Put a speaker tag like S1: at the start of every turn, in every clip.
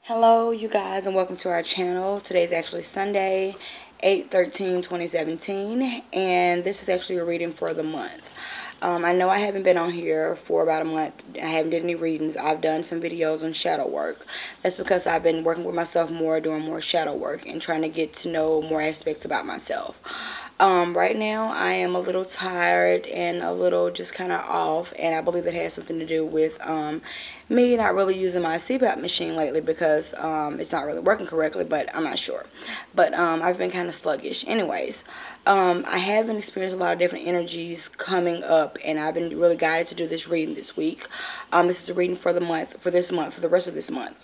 S1: Hello you guys, and welcome to our channel. Today is actually Sunday, 8/13/2017, and this is actually a reading for the month. I know I haven't been on here for about a month. I haven't did any readings. I've done some videos on shadow work. That's because I've been working with myself more, doing more shadow work, and trying to get to know more aspects about myself. Right now I am a little tired and a little just kind of off, and I believe it has something to do with me not really using my CPAP machine lately because it's not really working correctly, but I'm not sure. But I've been kind of sluggish. Anyways, I have been experiencing a lot of different energies coming up, and I've been really guided to do this reading this week. This is a reading for the month, for this month, for the rest of this month.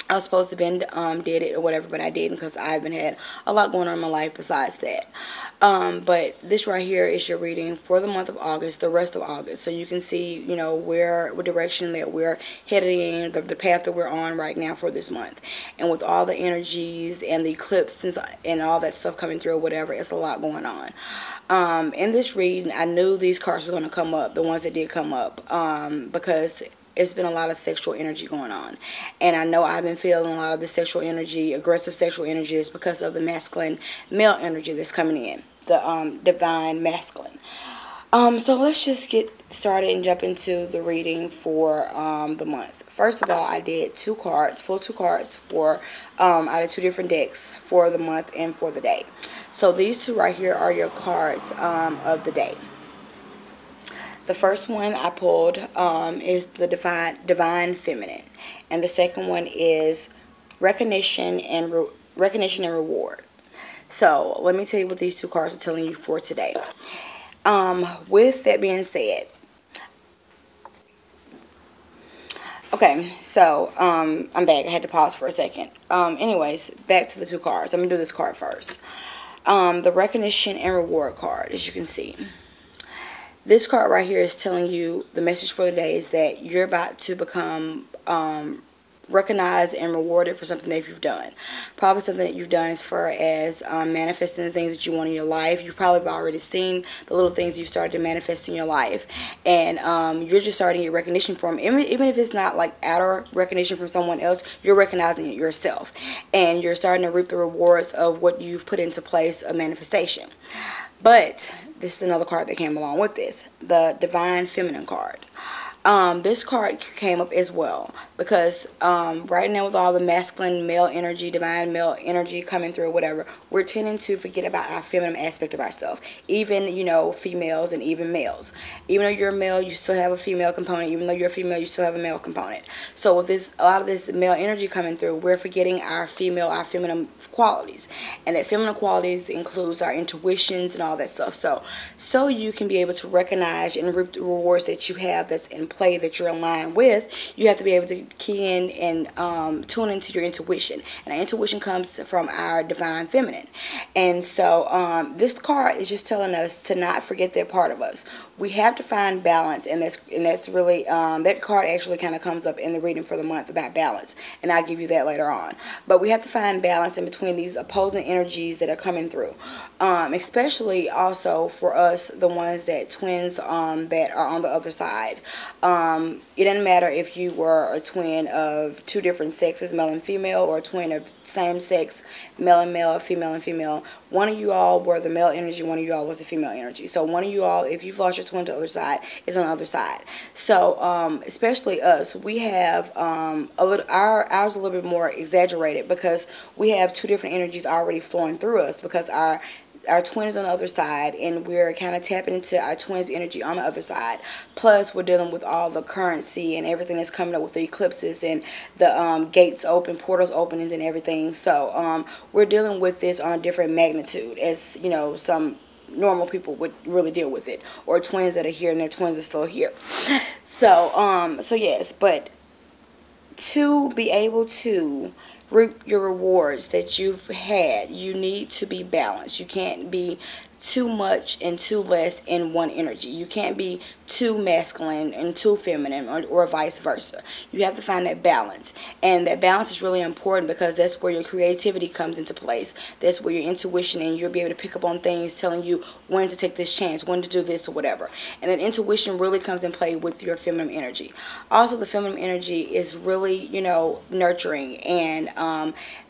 S1: I was supposed to been did it or whatever, but I didn't because I've been had a lot going on in my life besides that. But this right here is your reading for the month of August, the rest of August, so you can see, you know, what direction that we're headed in, the path that we're on right now for this month. And with all the energies and the eclipses and all that stuff coming through or whatever, it's a lot going on. In this reading, I knew these cards were going to come up, the ones that did come up, because it's been a lot of sexual energy going on, and I know I've been feeling a lot of the sexual energy, aggressive sexual energy, is because of the masculine male energy that's coming in, the divine masculine. So let's just get started and jump into the reading for the month. First of all, I did pulled two cards for out of two different decks for the month and for the day. So these two right here are your cards of the day. The first one I pulled is the divine feminine, and the second one is recognition and reward. So let me tell you what these two cards are telling you for today. With that being said, okay, so I'm back. I had to pause for a second. Anyways, back to the two cards. Let me do this card first. The recognition and reward card, as you can see. This card right here is telling you, the message for the day is that you're about to become recognized and rewarded for something that you've done. Probably something that you've done as far as manifesting the things that you want in your life. You've probably already seen the little things you've started to manifest in your life, and you're just starting to get recognition from them. Even if it's not like outer recognition from someone else, you're recognizing it yourself, and you're starting to reap the rewards of what you've put into place of manifestation. But this is another card that came along with this, the divine feminine card. This card came up as well because right now with all the masculine male energy, divine male energy coming through, whatever, we're tending to forget about our feminine aspect of ourselves. Even, you know, females and even males. Even though you're a male, you still have a female component. Even though you're a female, you still have a male component. So with this, a lot of this male energy coming through, we're forgetting our feminine qualities. And that feminine qualities includes our intuitions and all that stuff. So you can be able to recognize and reap the rewards that you have that's in play, that you're in line with. You have to be able to key in and tune into your intuition, and our intuition comes from our divine feminine. And so this card is just telling us to not forget that part of us. We have to find balance, and that's really that card actually kind of comes up in the reading for the month about balance, and I'll give you that later on. But we have to find balance in between these opposing energies that are coming through, especially also for us, the ones that twins that are on the other side. It doesn't matter if you were a twin of two different sexes, male and female, or a twin of same sex, male and male, female and female. One of you all were the male energy, one of you all was the female energy. So one of you all, if you've lost your twin to the other side, is on the other side. So especially us, we have ours a little bit more exaggerated because we have two different energies already flowing through us, because our twin is on the other side, and we're kind of tapping into our twin's energy on the other side. Plus, we're dealing with all the currency and everything that's coming up with the eclipses and the gates open, portals openings and everything. So we're dealing with this on a different magnitude, as you know, some normal people would really deal with it, or twins that are here and their twins are still here. So yes, but to be able to reap your rewards that you've had, you need to be balanced. You can't be too much and too less in one energy. You can't be too masculine and too feminine, or vice versa. You have to find that balance. And that balance is really important because that's where your creativity comes into place. That's where your intuition, and you'll be able to pick up on things telling you when to take this chance, when to do this or whatever. And that intuition really comes in play with your feminine energy. Also, the feminine energy is really, nurturing, and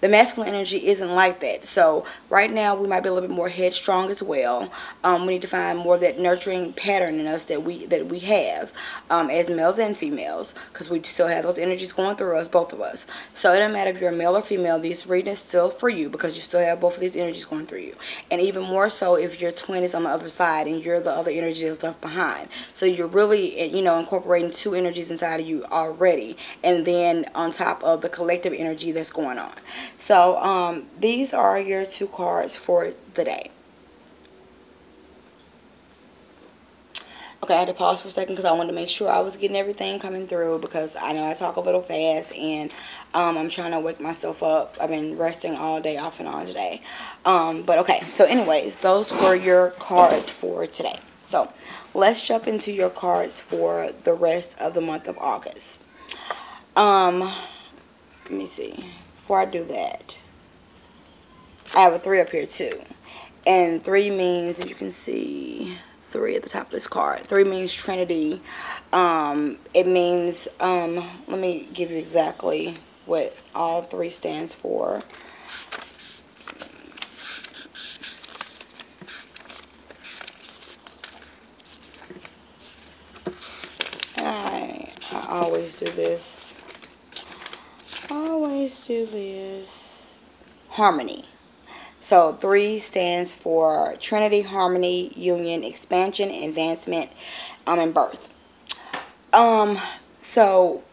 S1: the masculine energy isn't like that. So right now we might be a little bit more headstrong as well. We need to find more of that nurturing pattern in us that we have, as males and females, because we still have those energies going through us, both of us. So it doesn't matter if you're a male or female, this reading is still for you because you still have both of these energies going through you. And even more so if your twin is on the other side and you're the other energy that's left behind. So you're really, incorporating two energies inside of you already, and then on top of the collective energy that's going on. So these are your two cards for the day. Okay, I had to pause for a second because I wanted to make sure I was getting everything coming through, because I know I talk a little fast, and I'm trying to wake myself up. I've been resting all day off and on today. But okay, so anyways, those were your cards for today. So let's jump into your cards for the rest of the month of August. Let me see. Before I do that, I have a 3 up here too. And 3 means, as you can see, 3 at the top of this card. 3 means Trinity. It means, let me give you exactly what all 3 stands for. I always do this. Harmony. So 3 stands for Trinity, harmony, union, expansion, advancement, and birth. So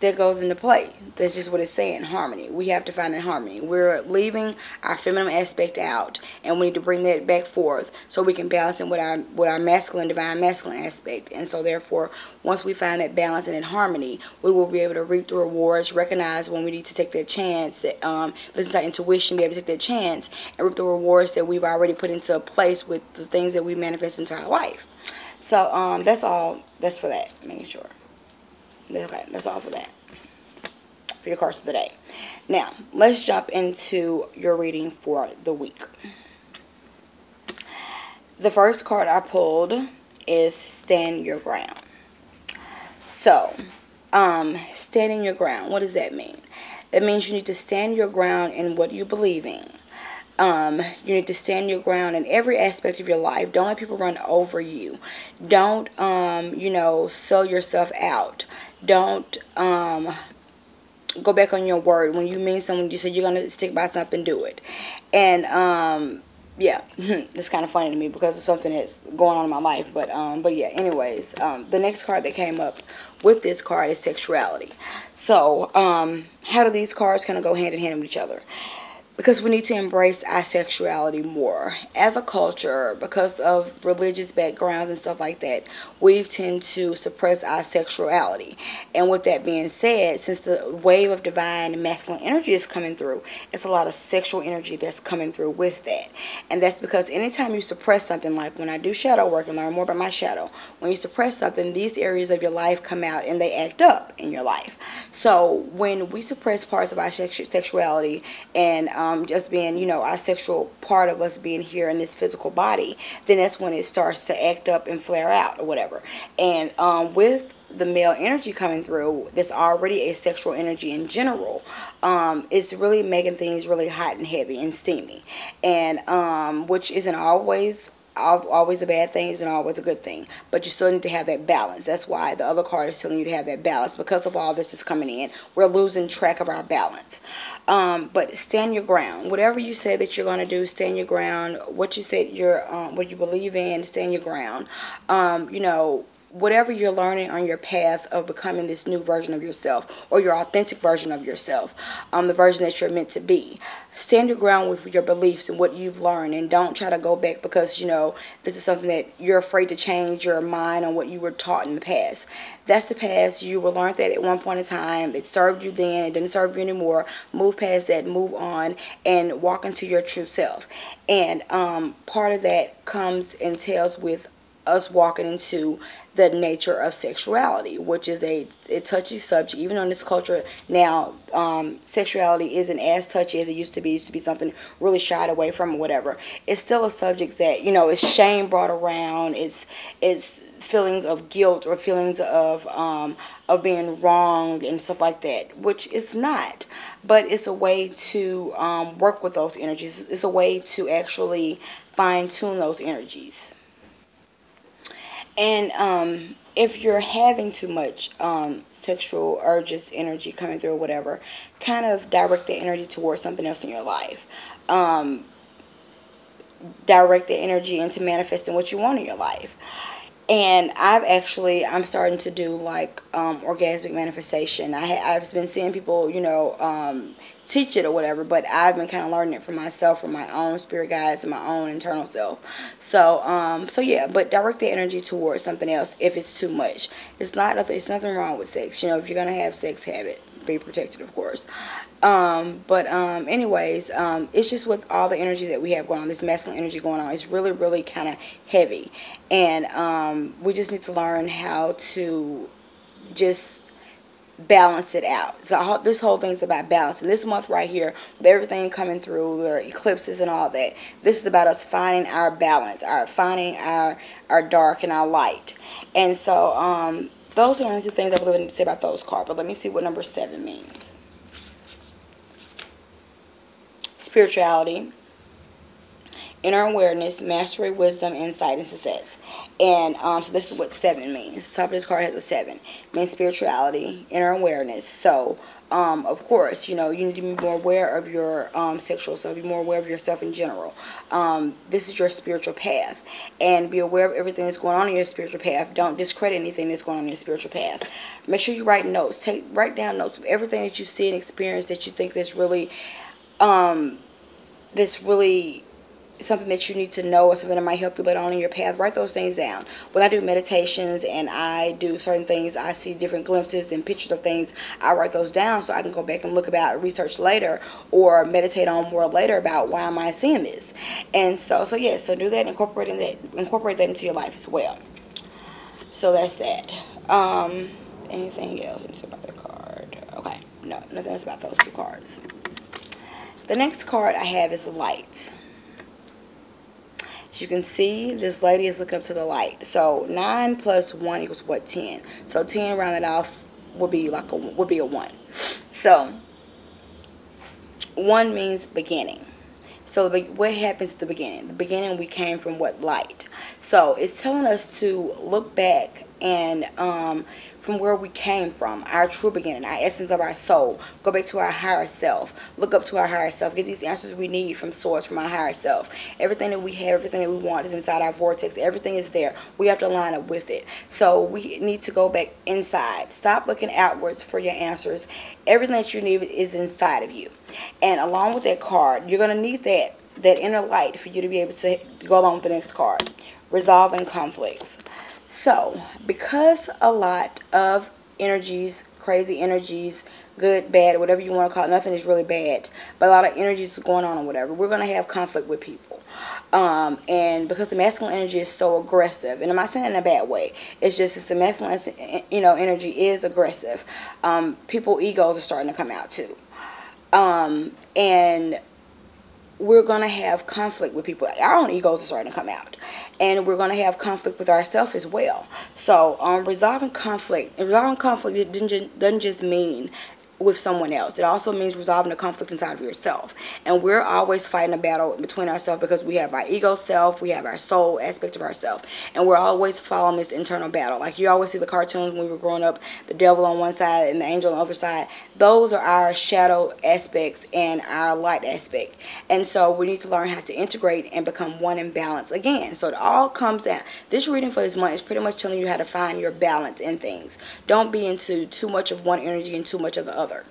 S1: that goes into play. That's just what it's saying, harmony. We have to find that harmony. We're leaving our feminine aspect out, and we need to bring that back forth so we can balance it with our masculine, divine masculine aspect. And so therefore, once we find that balance and that harmony, we will be able to reap the rewards, recognize when we need to take that chance, that listen to our intuition, be able to take that chance and reap the rewards that we've already put into place with the things that we manifest into our life. So that's all. That's for that. Making sure. Okay, that's all for that. For your cards for the day. Now, let's jump into your reading for the week. The first card I pulled is Stand Your Ground. So, standing your ground, what does that mean? That means you need to stand your ground in what you believe in. You need to stand your ground in every aspect of your life. Don't let people run over you. Don't, sell yourself out. Don't, go back on your word. When you mean something, you say you're going to stick by something, do it. And, yeah, it's kind of funny to me because of something that's going on in my life. But yeah, anyways, the next card that came up with this card is sexuality. So, how do these cards kind of go hand in hand with each other? Because we need to embrace our sexuality more. As a culture, because of religious backgrounds and stuff like that, we tend to suppress our sexuality. And with that being said, since the wave of divine masculine energy is coming through, it's a lot of sexual energy that's coming through with that. And that's because anytime you suppress something, like when I do shadow work and learn more about my shadow, when you suppress something, these areas of your life come out and they act up in your life. So when we suppress parts of our sexuality and just being, our sexual part of us being here in this physical body, then that's when it starts to act up and flare out or whatever. And with the male energy coming through, there's already a sexual energy in general. It's really making things really hot and heavy and steamy, and which isn't always a bad thing, isn't always a good thing, but you still need to have that balance. That's why the other card is telling you to have that balance. Because of all this is coming in, we're losing track of our balance. But stand your ground. Whatever you say that you're going to do, stand your ground. What you said what you believe in, stand your ground. whatever you're learning on your path of becoming this new version of yourself, or your authentic version of yourself, the version that you're meant to be. Stand your ground with your beliefs and what you've learned, and don't try to go back because, this is something that you're afraid to change your mind on what you were taught in the past. That's the past. You were learned that at one point in time. It served you then. It didn't serve you anymore. Move past that. Move on and walk into your true self. And part of that comes and entails with us walking into the nature of sexuality, which is a touchy subject. Even on this culture now, sexuality isn't as touchy as it used to be. It used to be something really shied away from or whatever. It's still a subject that, it's shame brought around. It's feelings of guilt or feelings of being wrong and stuff like that, which it's not. But it's a way to work with those energies. It's a way to actually fine-tune those energies. And if you're having too much sexual urges, energy coming through or whatever, kind of direct the energy towards something else in your life. Direct the energy into manifesting what you want in your life. And I'm starting to do like orgasmic manifestation. I've been seeing people, teach it or whatever, but I've been kind of learning it for myself, from my own spirit guides and my own internal self. So yeah, but direct the energy towards something else if it's too much. It's nothing wrong with sex. If you're gonna have sex, have it. Be protected, of course. Anyways, it's just with all the energy that we have going on, this masculine energy going on, it's really, really kind of heavy. And we just need to learn how to just balance it out. So this whole thing's about balance. And this month right here, with everything coming through, the eclipses and all that, this is about us finding our balance, finding our dark and our light. And so, those are the only two things I really need to say about those cards. But let me see what number 7 means. Spirituality, inner awareness, mastery, wisdom, insight, and success. And so this is what 7 means. The top of this card has a 7. It means spirituality, inner awareness. So, of course, you need to be more aware of your sexual self, be more aware of yourself in general. This is your spiritual path. And be aware of everything that's going on in your spiritual path. Don't discredit anything that's going on in your spiritual path. Make sure you write notes. Write down notes of everything that you see and experience that you think that's really something that you need to know, or something that might help you later on in your path. Write those things down. When I do meditations and I do certain things, I see different glimpses and pictures of things. I write those down so I can go back and research later, or meditate on more later about why am I seeing this. And so do that, incorporate that into your life as well. So that's that. Anything else about that card? Okay, no, nothing else about those 2 cards. The next card I have is light. As you can see, this lady is looking up to the light. So 9 plus 1 equals what? 10. So 10 rounded off would be a 1. So 1 means beginning. So what happens at the beginning? The beginning, we came from what? Light. So it's telling us to look back and from where we came from, our true beginning, our essence of our soul. Go back to our higher self. Look up to our higher self. Get these answers we need from source, from our higher self. Everything that we have, everything that we want is inside our vortex. Everything is there. We have to line up with it. So we need to go back inside. Stop looking outwards for your answers. Everything that you need is inside of you. And along with that card, you're going to need that inner light for you to be able to go along with the next card. Resolving conflicts. So, because a lot of energies, crazy energies, good, bad, whatever you want to call it, nothing is really bad, but a lot of energies is going on or whatever, we're going to have conflict with people. And because the masculine energy is so aggressive, and I'm not saying it in a bad way, it's just the masculine, energy is aggressive. People's egos are starting to come out too. And we're going to have conflict with people. Our own egos are starting to come out. And we're going to have conflict with ourselves as well. So, resolving conflict doesn't just mean with someone else. It also means resolving a conflict inside of yourself. And we're always fighting a battle between ourselves because we have our ego self, we have our soul aspect of ourselves, and we're always following this internal battle. Like you always see the cartoons when we were growing up, the devil on one side and the angel on the other side. Those are our shadow aspects and our light aspect. And so we need to learn how to integrate and become one in balance again. So it all comes down. This reading for this month is pretty much telling you how to find your balance in things. Don't be into too much of one energy and too much of the other.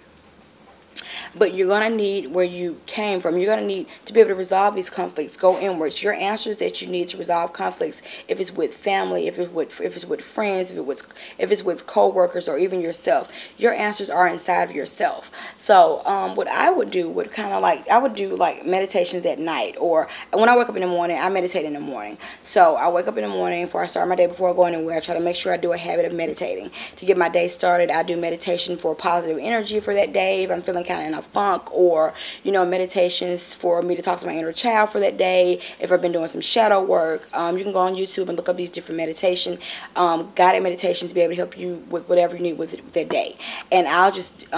S1: But you're going to need where you came from. You're going to need to be able to resolve these conflicts. Go inwards. Your answers that you need to resolve conflicts, if it's with family, if it's with friends, if it's with co-workers, or even yourself, your answers are inside of yourself. So what I would do would I would do like meditations at night, or when I wake up in the morning. I meditate in the morning. So I wake up in the morning before I start my day, before I go anywhere. I try to make sure I do a habit of meditating to get my day started. I do meditation for positive energy for that day. If I'm feeling kind of in a funk, or meditations for me to talk to my inner child for that day. If I've been doing some shadow work, you can go on YouTube and look up these different meditation, guided meditations to be able to help you with whatever you need with that day. And I'll just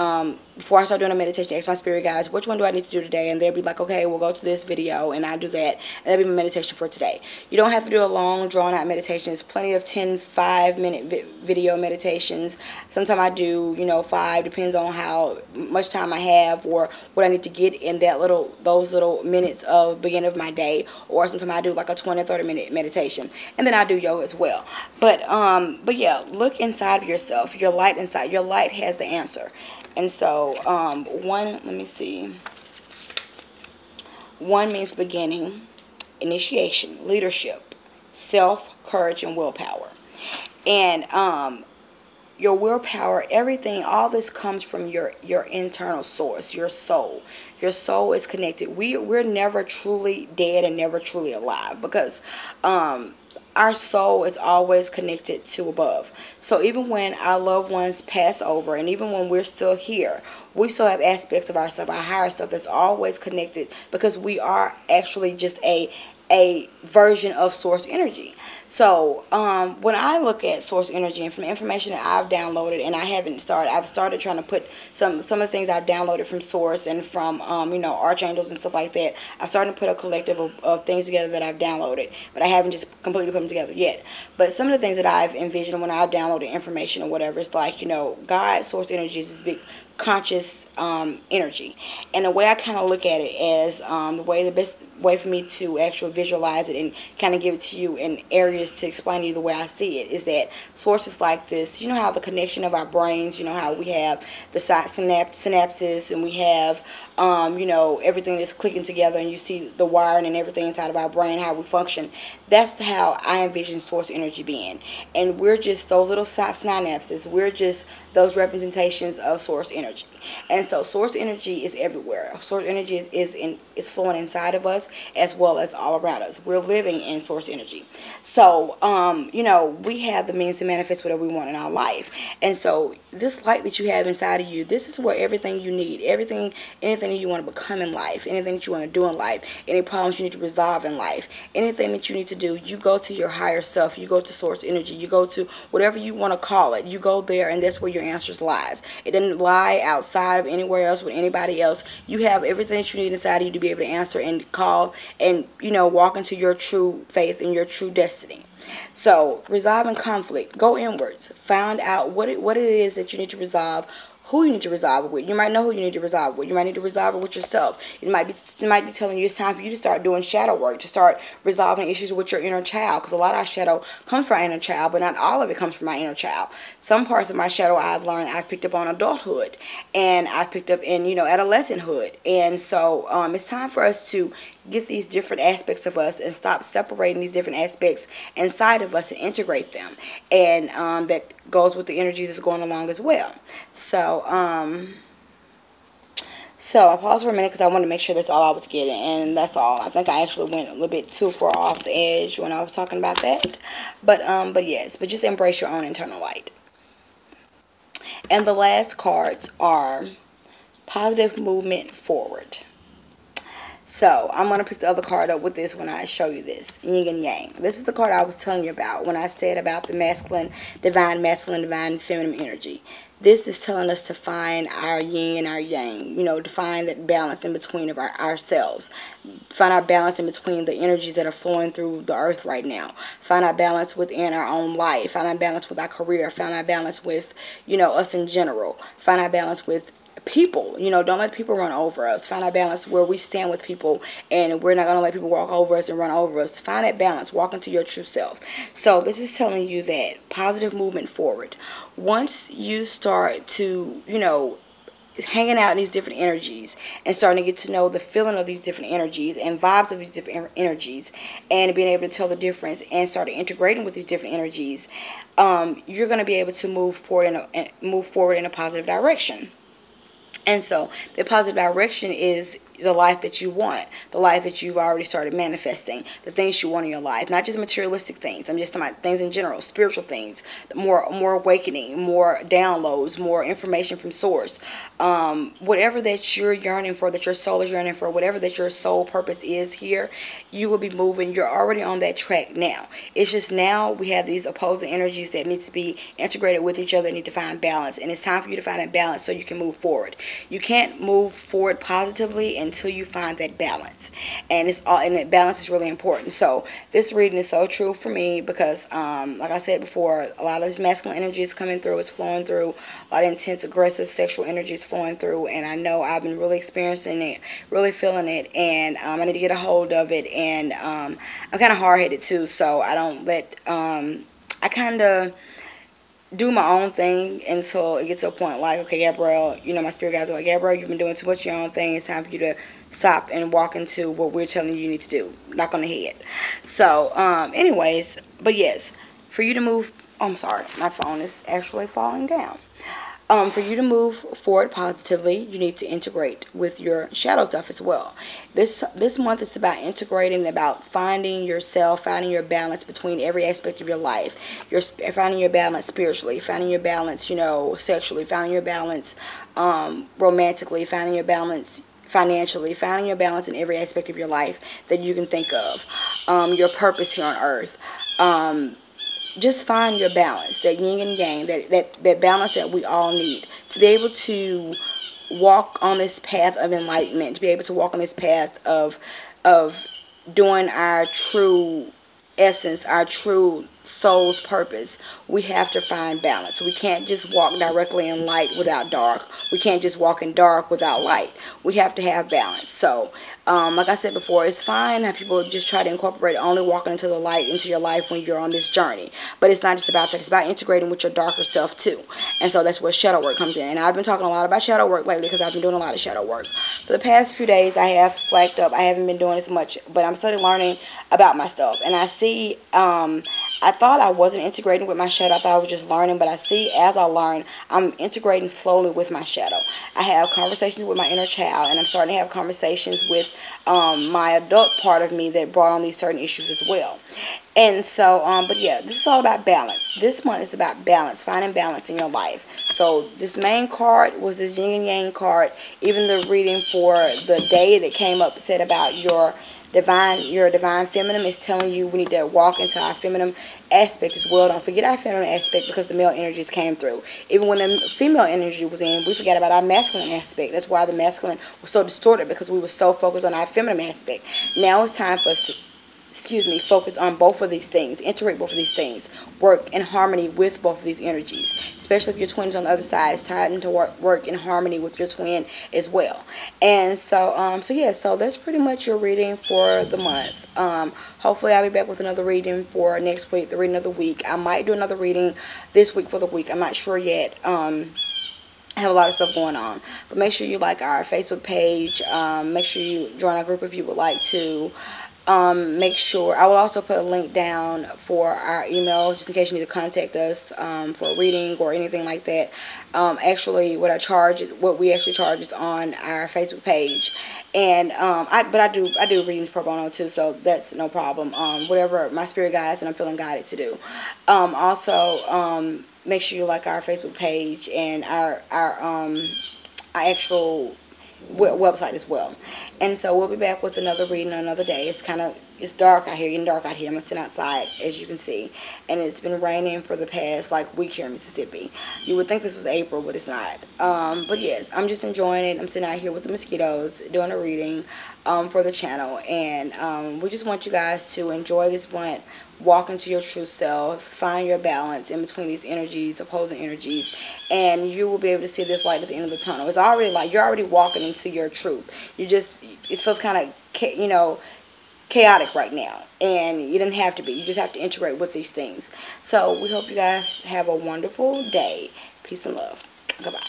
S1: before I start doing a meditation, ask my spirit guides, which one do I need to do today? And they'll be like, okay, we'll go to this video, and I'll do that. And that'll be my meditation for today. You don't have to do a long, drawn-out meditation. There's plenty of 10, 5-minute video meditations. Sometimes I do, 5, depends on how much time I have or what I need to get in those little minutes of beginning of my day. Or sometimes I do like a 20 or 30-minute meditation. And then I do yoga as well. But yeah, look inside of yourself. Your light inside. Your light has the answer. And so, let me see. 1 means beginning, initiation, leadership, self, courage, and willpower. And your willpower, everything, all this comes from your internal source, your soul. Your soul is connected. We're never truly dead and never truly alive, because our soul is always connected to above. So even when our loved ones pass over, and even when we're still here, we still have aspects of ourselves, our higher stuff, that's always connected, because we are actually just a version of source energy. So when I look at source energy, and from the information that I've downloaded, and I've started trying to put some of the things I've downloaded from source and from archangels and stuff like that. I've started to put a collective of things together that I've downloaded, but I haven't just completely put them together yet. But some of the things that I've envisioned when I've downloaded information or whatever, it's like, God, source energy is this big conscious energy. And the way I kind of look at it as the best way for me to actually visualize it and kind of give it to you in areas to explain to you the way I see it, is that source is like this. You know how the connection of our brains, how we have the synapses, and we have everything that's clicking together, and you see the wiring and everything inside of our brain, how we function. That's how I envision source energy being. And we're just those little synapses. We're just those representations of source energy. And so source energy is everywhere. Source energy is flowing inside of us as well as all around us. We're living in source energy. So, we have the means to manifest whatever we want in our life. And so this light that you have inside of you, this is where everything you need, anything that you want to become in life, anything that you want to do in life, any problems you need to resolve in life, anything that you need to do, you go to your higher self, you go to source energy, you go to whatever you want to call it, you go there, and that's where your answers lies. It doesn't lie outside of anywhere else with anybody else. You have everything that you need inside of you to be able to answer and call and walk into your true faith and your true destiny. So resolving conflict, go inwards, find out what it is that you need to resolve, who you need to resolve it with. You might know who you need to resolve it with. You might need to resolve it with yourself. It might be telling you it's time for you to start doing shadow work, to start resolving issues with your inner child, because a lot of our shadow comes from our inner child, but not all of it comes from my inner child. Some parts of my shadow I've picked up on adulthood, and I've picked up in adolescenthood. And so it's time for us to get these different aspects of us and stop separating these different aspects inside of us and integrate them. And that goes with the energies that's going along as well. So I paused for a minute because I wanted to make sure that's all I was getting, and that's all. I think I actually went a little bit too far off the edge when I was talking about that. But just embrace your own internal light. And the last cards are positive movement forward. So I'm going to pick the other card up with this when I show you this. Yin and Yang. This is the card I was telling you about when I said about the masculine, divine, feminine energy. This is telling us to find our yin and our yang, you know, to find that balance in between of ourselves. Find our balance in between the energies that are flowing through the earth right now. Find our balance within our own life. Find our balance with our career. Find our balance with, you know, us in general. Find our balance with people. You know, don't let people run over us. Find our balance where we stand with people, and we're not going to let people walk over us and run over us. Find that balance. Walk into your true self. So this is telling you that positive movement forward. Once you start to, you know, hanging out in these different energies and starting to get to know the feeling of these different energies and vibes of these different energies, and being able to tell the difference and start integrating with these different energies, you're going to be able to move forward in a positive direction. And so the positive direction is the life that you want, the life that you've already started manifesting, the things you want in your life, not just materialistic things. I'm just talking about things in general, spiritual things, more awakening, more downloads, more information from source. Whatever that you're yearning for, that your soul is yearning for, whatever that your soul purpose is here, you will be moving. You're already on that track now. It's just now we have these opposing energies that need to be integrated with each other, need to find balance. And it's time for you to find that balance so you can move forward. You can't move forward positively until you find that balance, and that balance is really important. So this reading is so true for me because like I said before, a lot of this masculine energy is coming through, it's flowing through, a lot of intense aggressive sexual energy is flowing through, and I know I've been really experiencing it, really feeling it, and I need to get a hold of it. And I'm kind of hard-headed too, so I don't let I kind of do my own thing until it gets to a point like, okay, Gabrielle, you know, my spirit guides are like, Gabrielle, you've been doing too much of your own thing. It's time for you to stop and walk into what we're telling you need to do. Knock on the head. So, anyways, but yes, for you to move, oh, I'm sorry, my phone is actually falling down. For you to move forward positively, you need to integrate with your shadow stuff as well. This month it's about integrating, about finding yourself, finding your balance between every aspect of your life. You're finding your balance spiritually, finding your balance, you know, sexually, finding your balance romantically, finding your balance financially, finding your balance in every aspect of your life that you can think of. Your purpose here on earth. Just find your balance, that yin and yang, that balance that we all need to be able to walk on this path of enlightenment, to be able to walk on this path of doing our true essence, our true soul's purpose. We have to find balance. We can't just walk directly in light without dark. We can't just walk in dark without light. We have to have balance. So, like I said before, it's fine how people just try to incorporate only walking into the light into your life when you're on this journey. But it's not just about that. It's about integrating with your darker self too. And so that's where shadow work comes in. And I've been talking a lot about shadow work lately because I've been doing a lot of shadow work. For the past few days, I have slacked up. I haven't been doing as much, but I'm still learning about myself. And I see, I thought I wasn't integrating with my shadow. I thought I was just learning, but I see as I learn, I'm integrating slowly with my shadow. I have conversations with my inner child, and I'm starting to have conversations with my adult part of me that brought on these certain issues as well. And so, but yeah, this is all about balance. This month is about balance, finding balance in your life. So this main card was this yin and yang card. Even the reading for the day that came up said about your divine feminine is telling you we need to walk into our feminine aspect as well. Don't forget our feminine aspect because the male energies came through. Even when the female energy was in, we forgot about our masculine aspect. That's why the masculine was so distorted, because we were so focused on our feminine aspect. Now it's time for us to focus on both of these things, integrate both of these things, work in harmony with both of these energies, especially if your twin is on the other side. It's time to work in harmony with your twin as well. And so, so that's pretty much your reading for the month. Hopefully I'll be back with another reading for next week, the reading of the week. I might do another reading this week for the week. I'm not sure yet. I have a lot of stuff going on, but make sure you like our Facebook page. Make sure you join our group if you would like to. Make sure I will also put a link down for our email just in case you need to contact us for a reading or anything like that. Actually, what we actually charge is on our Facebook page, and I do readings pro bono too, so that's no problem. Whatever my spirit guides and I'm feeling guided to do. Also, make sure you like our Facebook page and our actual website as well. And so we'll be back with another reading another day. It's dark out here, getting dark out here. I'm sitting outside, as you can see, and it's been raining for the past like week here in Mississippi. You would think this was April, but it's not. But yes, I'm just enjoying it. I'm sitting out here with the mosquitoes doing a reading for the channel, and we just want you guys to enjoy this month. Walk into your true self, find your balance in between these energies, opposing energies, and you will be able to see this light at the end of the tunnel. It's already like you're already walking into your truth. It feels kind of, chaotic right now, and you didn't have to be. You just have to integrate with these things. So we hope you guys have a wonderful day. Peace and love. Goodbye.